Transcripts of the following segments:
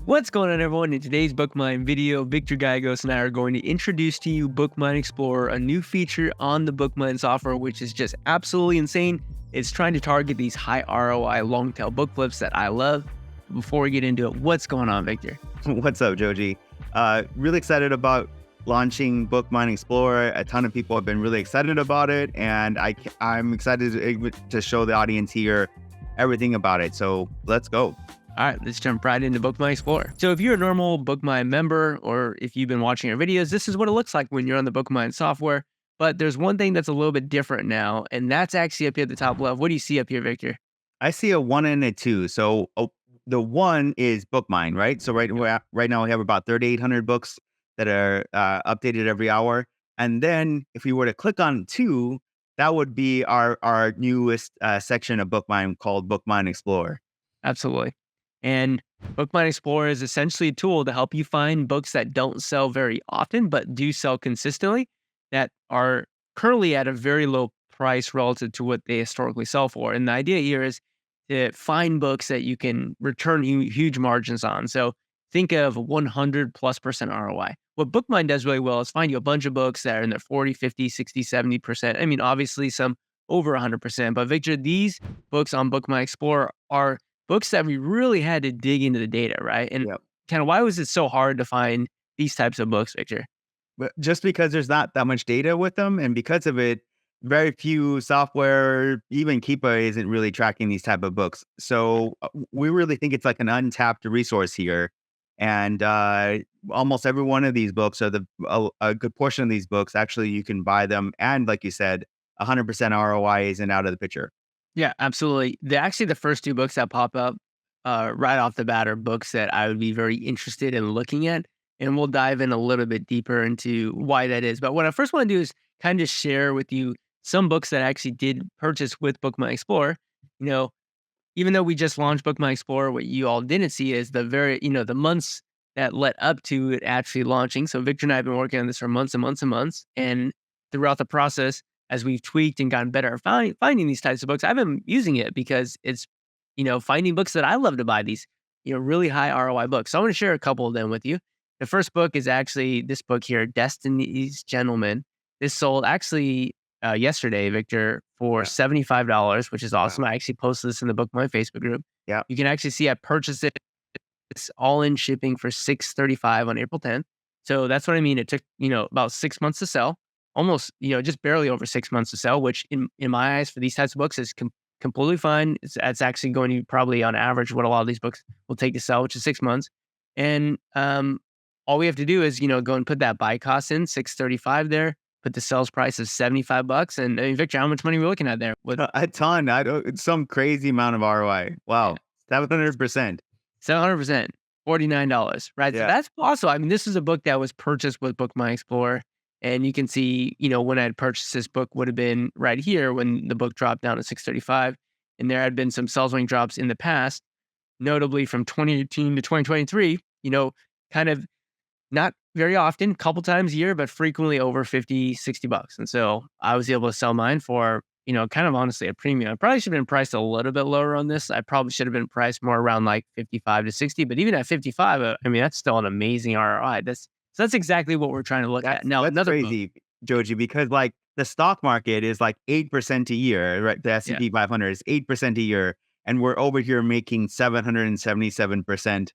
What's going on, everyone? In today's BookMine video, Victor Gallegos and I are going to introduce to you BookMine Explorer, a new feature on the BookMine software, which is just absolutely insane. It's trying to target these high ROI long tail book flips that I love. Before we get into it, what's going on, Victor? What's up, Joji? Really excited about launching BookMine Explorer. A ton of people have been really excited about it, and I'm excited to show the audience here everything about it. So let's go. All right, let's jump right into BookMine Explorer. So if you're a normal BookMine member, or if you've been watching our videos, this is what it looks like when you're on the BookMine software. But there's one thing that's a little bit different now, and that's actually up here at the top left. What do you see up here, Victor? I see a 1 and a 2. So the 1 is BookMine, right? So right now we have about 3,800 books that are updated every hour. And then if we were to click on 2, that would be our newest section of BookMine called BookMine Explorer. Absolutely. And BookMine Explorer is essentially a tool to help you find books that don't sell very often, but do sell consistently, that are currently at a very low price relative to what they historically sell for. And the idea here is to find books that you can return huge margins on. So think of 100+% ROI. What BookMine does really well is find you a bunch of books that are in their 40, 50, 60, 70%. I mean, obviously some over 100%. But Victor, these books on BookMine Explorer are books that we really had to dig into the data, right? And kind of why was it so hard to find these types of books, Victor? But just because there's not that much data with them, and because of it, very few software, even Keepa isn't really tracking these type of books. So we really think it's like an untapped resource here. And almost every one of these books, or a good portion of these books, actually you can buy them. And like you said, 100% ROI isn't out of the picture. Yeah, absolutely. Actually, the first two books that pop up right off the bat are books that I would be very interested in looking at. And we'll dive in a little bit deeper into why that is. But what I first want to do is kind of share with you some books that I actually did purchase with BookMine Explorer. You know, even though we just launched BookMine Explorer, what you all didn't see is the months that led up to it actually launching. So Victor and I have been working on this for months and months and months. And throughout the process, as we've tweaked and gotten better at finding these types of books, I've been using it because it's, finding books that I love to buy, these, really high ROI books. So I want to share a couple of them with you. The first book is actually this book here, Destiny's Gentleman. This sold actually yesterday, Victor, for $75, which is awesome. Wow. I actually posted this in the BookMine Facebook group. Yeah, you can actually see I purchased it. It's all in shipping for $635 on April 10th. So that's what I mean. It took, about 6 months to sell. Almost, just barely over 6 months to sell, which in my eyes for these types of books is completely fine. It's actually going to be probably on average what a lot of these books will take to sell, which is 6 months. And all we have to do is, go and put that buy cost in, $635 there, put the sales price of $75. And I mean, Victor, how much money are we looking at there? A ton. It's some crazy amount of ROI. Wow. 700%. 700%. $49, right? Yeah. So that's also, I mean, this is a book that was purchased with BookMine Explorer. And you can see, when I had purchased this book would have been right here when the book dropped down to $635. And there had been some sales rank drops in the past, notably from 2018 to 2023, kind of not very often, couple times a year, but frequently over $50, $60. And so I was able to sell mine for, kind of honestly a premium. I probably should have been priced a little bit lower on this. I probably should have been priced more around like 55 to 60, but even at 55, I mean, that's still an amazing ROI. So that's exactly what we're trying to look at. Now, that's crazy, Joji, because like the stock market is like 8% a year, right? The S&P 500 is 8% a year. And we're over here making 777%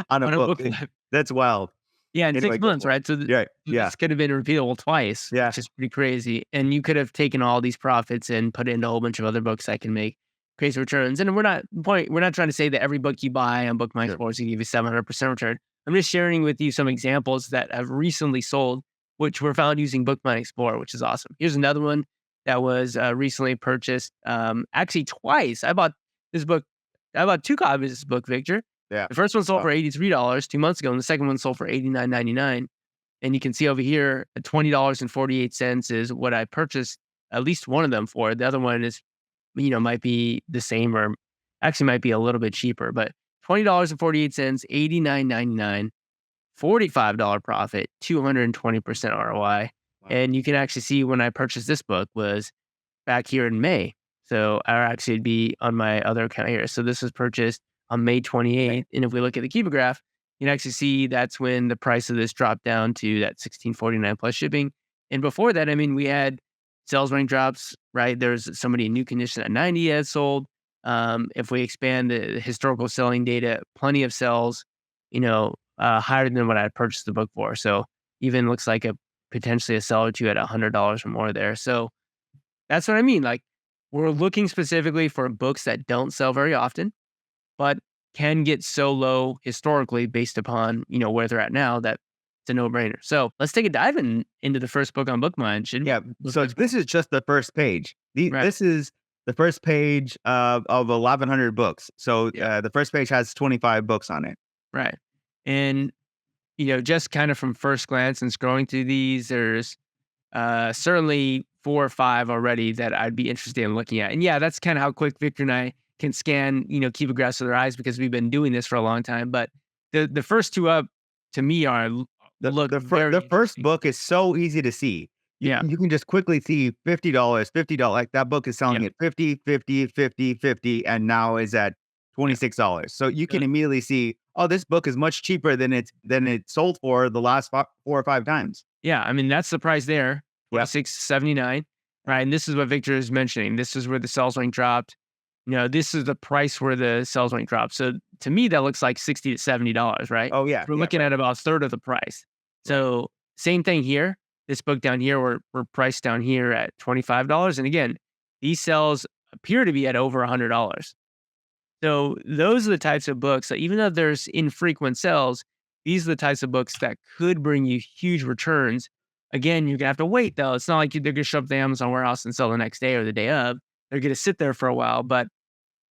on a book. That's wild. Yeah, in 6 months, right? So this could have been repeatable twice, which is pretty crazy. And you could have taken all these profits and put it into a whole bunch of other books that can make crazy returns. And we're not trying to say that every book you buy on BookMine Explorer is going to give you 700% return. I'm just sharing with you some examples that have recently sold, which were found using BookMine Explorer, which is awesome. Here's another one that was recently purchased. Actually, twice. I bought this book. I bought 2 copies of this book, Victor. Yeah. The first one sold for $83 2 months ago, and the second one sold for $89.99. And you can see over here, $20.48 is what I purchased at least one of them for. The other one is, might be the same or actually might be a little bit cheaper, but $20.48, $89.99, $45 profit, 220% ROI. Wow. And you can actually see when I purchased this book was back here in May. So, or actually it'd be on my other account here. So this was purchased on May 28th. And if we look at the Kiva graph, you can actually see that's when the price of this dropped down to that 1649 plus shipping. And before that, I mean, we had sales rank drops, right? There's somebody in new condition at 90 has sold. If we expand the historical selling data, plenty of sales, higher than what I purchased the book for. So even looks like a potentially a sell or two at $100 or more there. So that's what I mean. Like, we're looking specifically for books that don't sell very often, but can get so low historically based upon, where they're at now, that it's a no-brainer. So let's take a dive into the first book on BookMine. Yeah. So this is just the first page. Right. This is the first page of 1,100 books. So the first page has 25 books on it. Right. And, just kind of from first glance and scrolling through these, there's certainly 4 or 5 already that I'd be interested in looking at. And yeah, that's kind of how quick Victor and I can scan, Kiva graphs with our eyes because we've been doing this for a long time. But the first 2 up to me are the first book is so easy to see. You can just quickly see $50, $50. Like that book is selling at 50, 50, 50, 50, and now is at $26. So you can immediately see, oh, this book is much cheaper than it sold for the last 4 or 5 times. Yeah, I mean, that's the price there, $6.79, right? And this is what Victor is mentioning. This is where the sales rank dropped. This is the price where the sales rank dropped. So to me, that looks like $60 to $70, right? Oh, yeah. We're looking at about a third of the price. So same thing here. This book down here, we're priced down here at $25. And again, these sales appear to be at over $100. So those are the types of books that, even though there's infrequent sales, these are the types of books that could bring you huge returns. Again, you're gonna have to wait though. It's not like they're gonna show up at the Amazon warehouse and sell the next day or the day of. They're gonna sit there for a while, but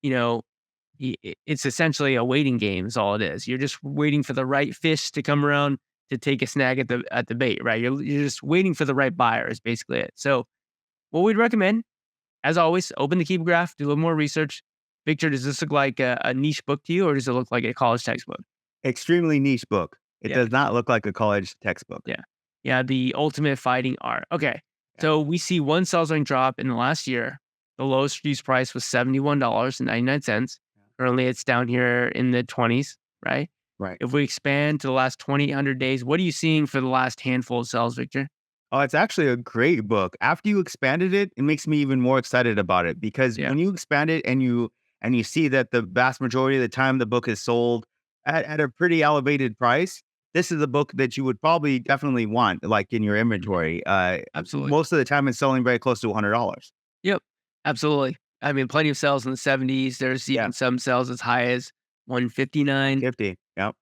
it's essentially a waiting game is all it is. You're just waiting for the right fish to come around to take a snag at the bait, right? You're just waiting for the right buyer is basically it. So what we'd recommend, as always, open the Kiva graph, do a little more research. Victor, does this look like a niche book to you, or does it look like a college textbook? Extremely niche book. It does not look like a college textbook. Yeah, the ultimate fighting art. Okay, so we see one sales rank drop in the last year. The lowest reduced price was $71.99. Currently, it's down here in the 20s, right? Right. If we expand to the last 2,800 days, what are you seeing for the last handful of sales, Victor? Oh, it's actually a great book. After you expanded it, it makes me even more excited about it because when you expand it and you see that the vast majority of the time the book is sold at a pretty elevated price, this is a book that you would probably definitely want, like in your inventory. Absolutely. Most of the time, it's selling very close to $100. Yep, absolutely. I mean, plenty of sales in the 70s. There's even some sales as high as 159. 50. Yep.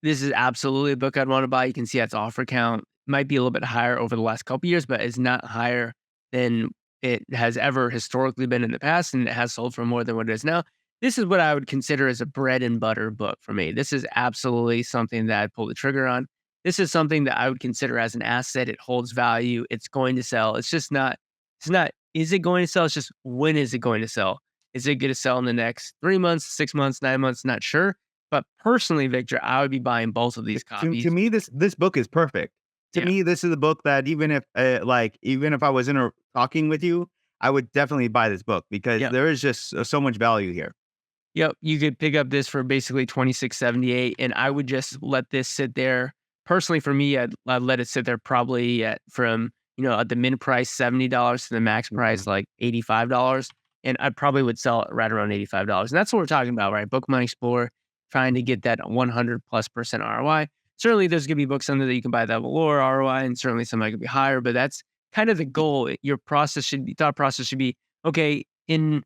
This is absolutely a book I'd want to buy. You can see its offer count might be a little bit higher over the last couple of years, but it's not higher than it has ever historically been in the past, and it has sold for more than what it is now. This is what I would consider as a bread and butter book for me. This is absolutely something that I'd pull the trigger on. This is something that I would consider as an asset. It holds value. It's going to sell. It's not, is it going to sell? It's just, when is it going to sell? Is it going to sell in the next 3 months, 6 months, 9 months? Not sure. But personally, Victor, I would be buying both of these copies. To me, this book is perfect. To me, this is a book that even if I was talking with you, I would definitely buy this book because there is just so much value here. Yep, you could pick up this for basically $26.78, and I would just let this sit there. Personally, for me, I'd let it sit there probably at the min price $70 to the max price like $85, and I probably would sell it right around $85. And that's what we're talking about, right? BookMine Explorer, trying to get that 100+% ROI. Certainly, there's going to be books under that you can buy that have a lower ROI, and certainly some that could be higher. But that's kind of the goal. Your thought process should be, okay, in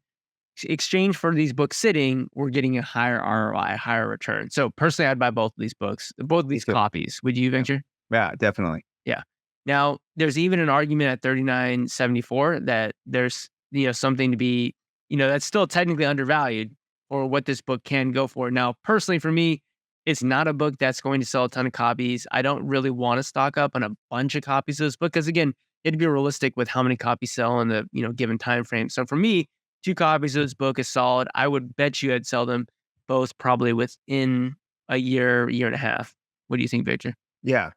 exchange for these books sitting, we're getting a higher ROI, a higher return. So personally, I'd buy both of these books, both of these copies. Would you, Victor? Yeah, definitely. Yeah. Now, there's even an argument at $39.74 that there's something to be that's still technically undervalued for what this book can go for. Now, personally, for me, it's not a book that's going to sell a ton of copies. I don't really want to stock up on a bunch of copies of this book because, again, it'd be realistic with how many copies sell in the given time frame. So for me, 2 copies of this book is solid. I would bet you I'd sell them both probably within a year, year and a half. What do you think, Victor? Yeah.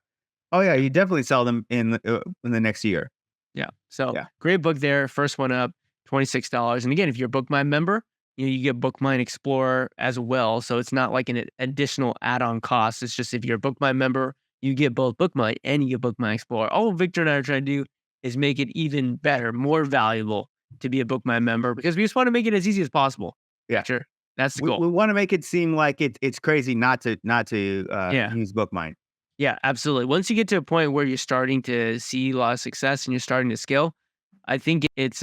Oh yeah, you definitely sell them in the next year. Yeah. So great book there. First one up, $26. And again, if you're a BookMine member, you get BookMine Explorer as well. So it's not like an additional add-on cost. It's just if you're a BookMine member, you get both BookMine and you get BookMine Explorer. All Victor and I are trying to do is make it even better, more valuable to be a BookMine member because we just want to make it as easy as possible. Yeah. Sure. That's the We goal. want to make it seem like it's crazy not to Yeah. use BookMine. Yeah, absolutely. Once you get to a point where you're starting to see a lot of success and you're starting to scale, I think it's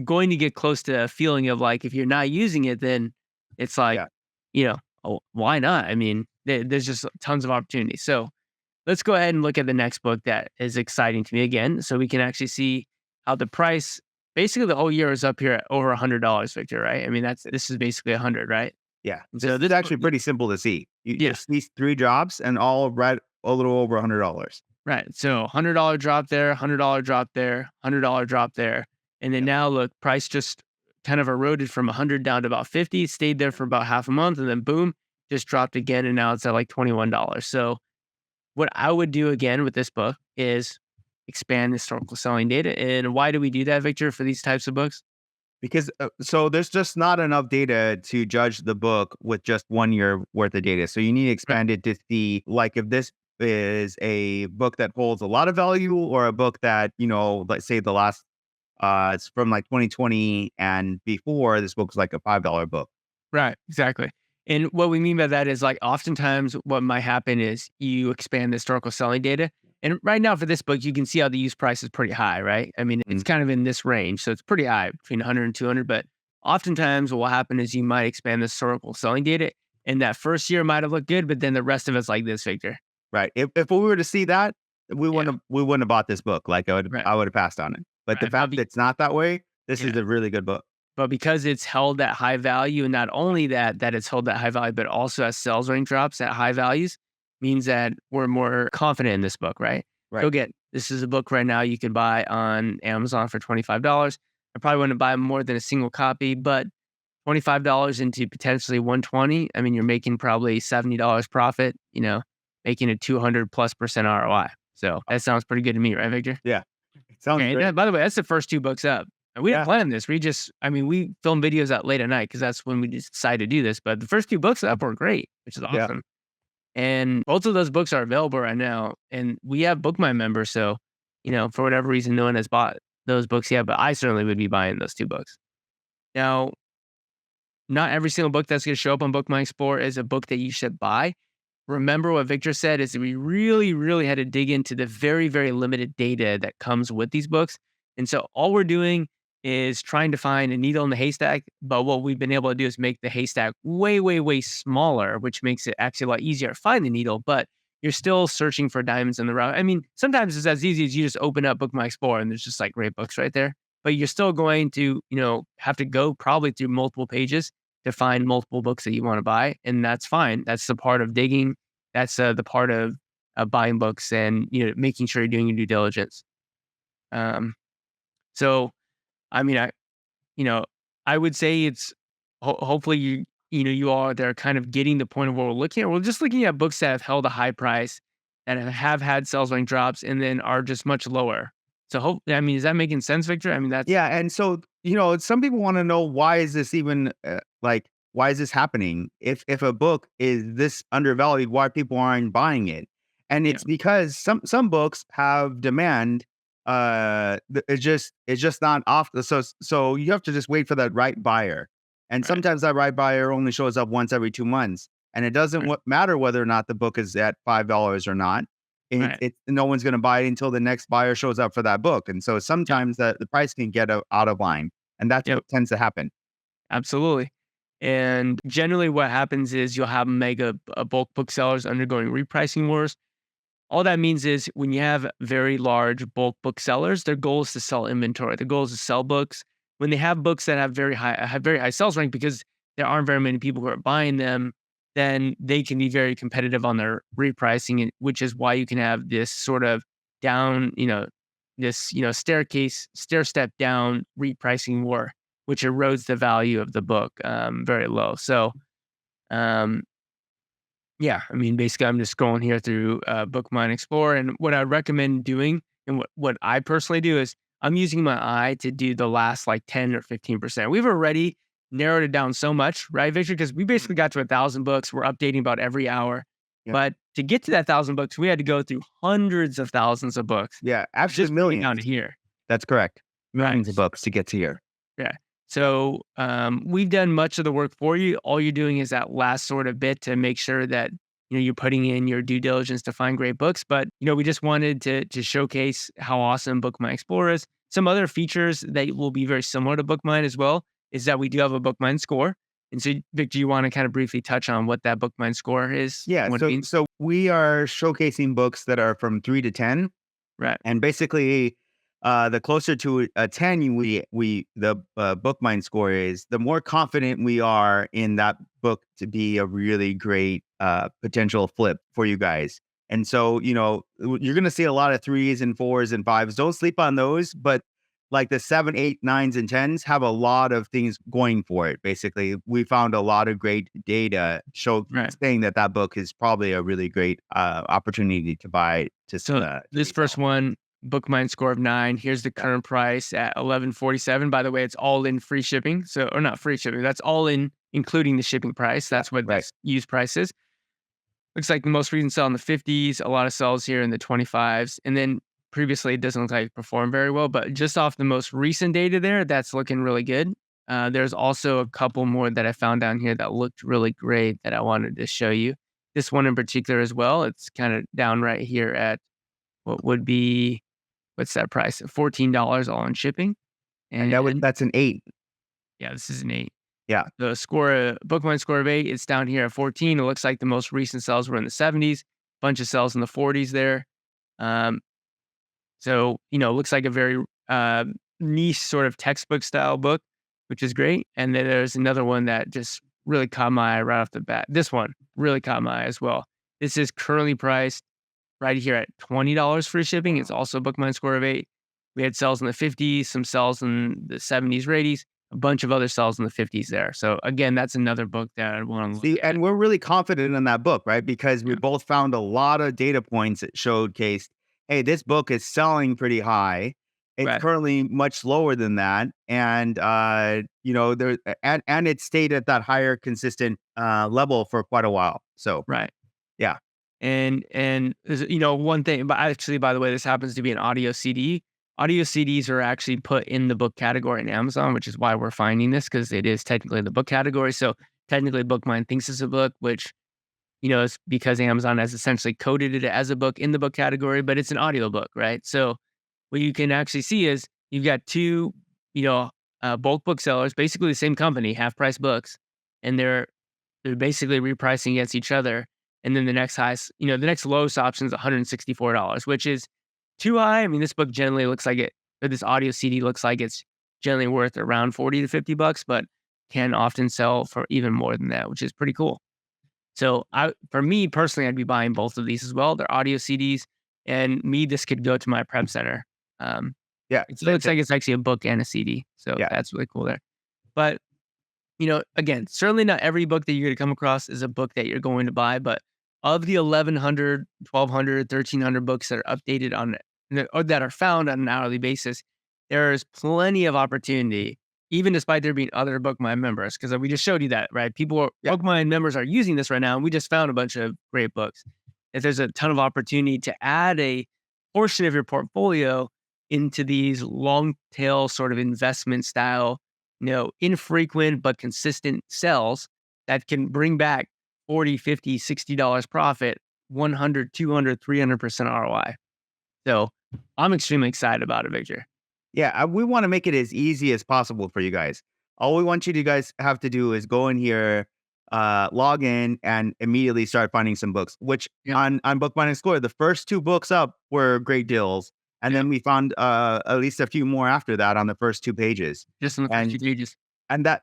going to get close to a feeling of like if you're not using it, then it's like, Yeah. oh, why not? I mean, there's just tons of opportunities. So let's go ahead and look at the next book that is exciting to me again, so we can actually see how the price. Basically, the whole year is up here at over $100, Victor. Right? I mean, this is basically 100, right? Yeah. So This is actually pretty simple to see. You yeah, just these three drops and all right a little over $100. right. So $100 drop there, $100 drop there, $100 drop there. And then Yeah. now look, price just kind of eroded from 100 down to about 50, stayed there for about half a month, and then boom, just dropped again. And now it's at like $21. So what I would do again with this book is expand historical selling data. And why do we do that, Victor, for these types of books? Because so there's just not enough data to judge the book with just 1 year worth of data. So you need to Right. expand it to see like if this is a book that holds a lot of value or a book that, let's say the last it's from like 2020 and before this book's like a $5 book. Right, exactly. And what we mean by that is like oftentimes what might happen is you expand the historical selling data. And right now for this book, you can see how the use price is pretty high, right? I mean, it's Mm. kind of in this range. So it's pretty high between 100 and 200. But oftentimes what will happen is you might expand the historical selling data. And that first year might have looked good, but then the rest of it's like this, Victor. Right. If we were to see that, Yeah, we wouldn't have bought this book. Like right, I would have passed on it. But the right. But fact that it's not that way, this is yeah. a really good book. But because it's held at high value, and not only that it's held at high value, but also has sales rank drops at high values, means that we're more confident in this book, right? So Right. again, this is a book right now you can buy on Amazon for $25. I probably wouldn't buy more than a single copy, but $25 into potentially 120. I mean, you're making probably $70 profit, making a 200+% ROI. So that sounds pretty good to me, right, Victor? Yeah. It sounds Okay, and great. by the way, that's the first 2 books up. And we didn't Yeah. plan this. We film videos out late at night because that's when we just decided to do this. But the first 2 books up were great, which is Yeah. awesome. And both of those books are available right now. And we have BookMine members. So, for whatever reason, no one has bought those books yet. But I certainly would be buying those 2 books. Now, not every single book that's going to show up on BookMine Explorer is a book that you should buy. Remember what Victor said is that we really, really had to dig into the very, very limited data that comes with these books. And so all we're doing is trying to find a needle in the haystack. But what we've been able to do is make the haystack way, way, way smaller, which makes it actually a lot easier to find the needle. But you're still searching for diamonds in the rough. I mean, sometimes it's as easy as you just open up BookMine Explorer and there's just like great books right there. But you're still going to, have to go probably through multiple pages to find multiple books that you want to buy. And that's fine. That's the part of digging. That's the part of buying books and, making sure you're doing your due diligence. Um, so, I mean, you know, I would say it's hopefully you all they're kind of getting the point of what we're looking at. We're just looking at books that have held a high price and have had sales rank drops and then are just much lower. So I mean, is that making sense, Victor? I mean, that's Yeah, and so, some people wanna know why is this even, why is this happening? If a book is this undervalued, why people aren't buying it? And yeah, it's because some books have demand, it's just not off so you have to just wait for that right buyer, and right, sometimes that right buyer only shows up once every 2 months, and it doesn't right, matter whether or not the book is at $5 or not. right. It no one's gonna buy it until the next buyer shows up for that book, and so Yep, sometimes the price can get out of line, and that's yep, what tends to happen. absolutely. And generally, what happens is you'll have mega bulk booksellers undergoing repricing wars. All that means is when you have very large bulk booksellers, their goal is to sell inventory. The goal is to sell books. When they have books that have very high sales rank because there aren't very many people who are buying them, then they can be very competitive on their repricing, which is why you can have this sort of down, stair step down repricing war, which erodes the value of the book very low. So, um, yeah, I mean, basically, I'm just scrolling here through BookMine Explorer, and what I recommend doing, and what I personally do is I'm using my eye to do the last like 10 or 15%. We've already narrowed it down so much, right, Victor? Because we basically got to 1,000 books. We're updating about every hour. Yeah. But to get to that 1,000 books, we had to go through hundreds of thousands of books. Yeah, actually Just bring it down millions. to here. That's correct. Right. Millions of books to get to here. Yeah. So we've done much of the work for you. All you're doing is that last sort of bit to make sure that you're putting in your due diligence to find great books. But we just wanted to showcase how awesome BookMine Explorer is. Some other features that will be very similar to BookMine as well is that we do have a BookMine score. And so, Victor, you want to kind of briefly touch on what that BookMine score is? Yeah, What it means? so we are showcasing books that are from 3 to 10, Right. and basically, the closer to a 10 the BookMine score is, the more confident we are in that book to be a really great potential flip for you guys. And so, you're gonna see a lot of 3s and 4s and 5s. Don't sleep on those, but like the 7, 8, 9s, and 10s have a lot of things going for it. Basically, we found a lot of great data Right. saying that book is probably a really great opportunity to buy. So this first one, BookMine score of 9. Here's the current price at $11.47. By the way, it's all in free shipping. So, or not free shipping. That's all in, including the shipping price. That's what right. this used price is. Looks like the most recent sell in the 50s. A lot of sells here in the 25s. And then previously, it doesn't look like it performed very well. But just off the most recent data there, that's looking really good. There's also a couple more that I found down here that looked really great that I wanted to show you. This one in particular as well. It's kind of down right here at what would be, what's that price? $14 all in shipping. And And that's an 8. yeah, this is an 8. Yeah. The score, BookMine score of 8, it's down here at 14. It looks like the most recent sales were in the 70s, bunch of sales in the 40s there. So, it looks like a very niche sort of textbook style book, which is great. And then there's another one that just really caught my eye right off the bat. This one really caught my eye as well. This is currently priced right here at $20 free shipping. It's also a BookMine score of 8. We had sales in the 50s, some sales in the 70s or 80s, a bunch of other sales in the 50s there. So again, that's another book that I want to look at. And we're really confident in that book, right? Because we both found a lot of data points that showcased, hey, this book is selling pretty high. It's Right. currently much lower than that, and there and it stayed at that higher consistent level for quite a while. So Right. yeah. And there's, one thing, but actually, by the way, this happens to be an audio CD. Audio CDs are actually put in the book category in Amazon, which is why we're finding this, because it is technically the book category. So technically, BookMine thinks it's a book, which, it's because Amazon has essentially coded it as a book in the book category, but it's an audio book, right? So what you can actually see is you've got two, bulk booksellers, basically the same company, Half Price Books, and they're basically repricing against each other. And then the next highest, the next lowest option is $164, which is too high. I mean, this book generally looks like it, or this audio CD looks like it's generally worth around 40 to 50 bucks, but can often sell for even more than that, which is pretty cool. So for me personally, I'd be buying both of these as well. They're audio CDs, and this could go to my prep center. Yeah. It looks like it's actually a book and a CD. So Yeah. that's really cool there. But, again, certainly not every book that you're going to come across is a book that you're going to buy, but of the 1,100, 1,200, 1,300 books that are updated or that are found on an hourly basis, there's plenty of opportunity, even despite there being other BookMine members, because we just showed you that, right? BookMine members are using this right now, and we just found a bunch of great books. If there's a ton of opportunity to add a portion of your portfolio into these long tail sort of investment style, infrequent but consistent sells that can bring back 40, 50, $60 profit, 100, 200, 300% ROI. So I'm extremely excited about it, Victor. Yeah, we want to make it as easy as possible for you guys. All we want you to guys have to do is go in here, log in, and immediately start finding some books. Which on BookMine Explorer, the first 2 books up were great deals, and then we found at least a few more after that on the first 2 pages. Just on the first 2 pages. And that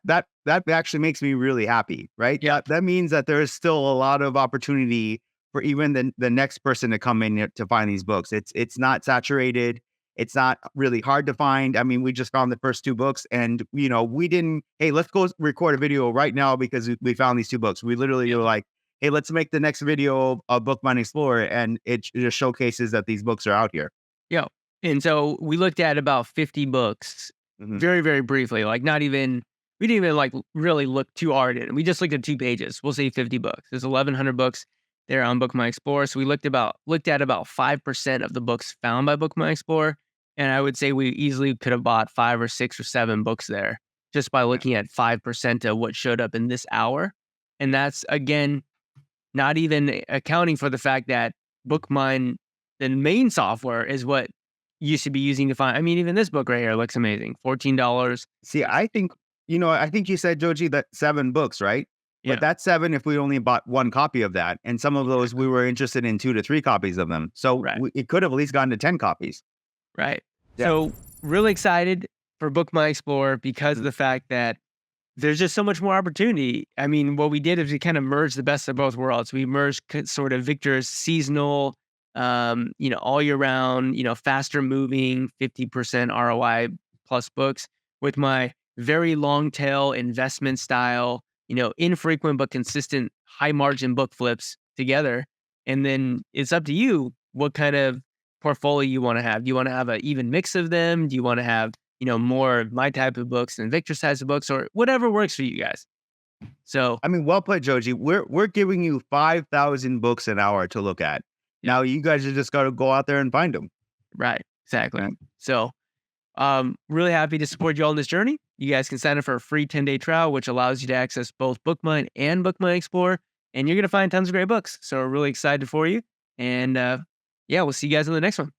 actually makes me really happy, right? Yeah. That means that there is still a lot of opportunity for even the next person to come in to find these books. It's not saturated. It's not really hard to find. I mean, we just found the first 2 books, and we didn't, hey, let's go record a video right now because we found these 2 books. We literally were like, hey, let's make the next video of BookMine Explorer, and it just showcases that these books are out here. Yeah. And so we looked at about 50 books very, very briefly, like not even we didn't even like really look too hard in it. We just looked at 2 pages. We'll say 50 books. There's 1,100 books there on BookMine Explorer. So we looked at about 5% of the books found by BookMine Explorer. And I would say we easily could have bought 5 or 6 or 7 books there just by looking at 5% of what showed up in this hour. And that's, again, not even accounting for the fact that BookMine, the main software, is what you should be using to find. I mean, even this book right here looks amazing. $14. See, I think, I think you said, Joji, that 7 books, right? Yeah. But that's 7 if we only bought 1 copy of that. And some of those we were interested in 2 to 3 copies of them. So Right. it could have at least gone to 10 copies. Right. Yeah. So really excited for BookMine Explorer because of the fact that there's just so much more opportunity. I mean, what we did is we kind of merged the best of both worlds. We merged sort of Victor's seasonal, all year round, faster moving, 50% ROI plus books with my very long tail investment style, infrequent but consistent high margin book flips together. And then it's up to you what kind of portfolio you want to have. Do you want to have an even mix of them? Do you want to have, more of my type of books than Victor's types of books, or whatever works for you guys? So, I mean, well put, Joji. We're giving you 5,000 books an hour to look at. Now you guys have just got to go out there and find them. right, exactly. Yeah. So, really happy to support you all on this journey. You guys can sign up for a free 10-day trial, which allows you to access both BookMine and BookMine Explorer, and you're going to find tons of great books. So we're really excited for you. And we'll see you guys on the next one.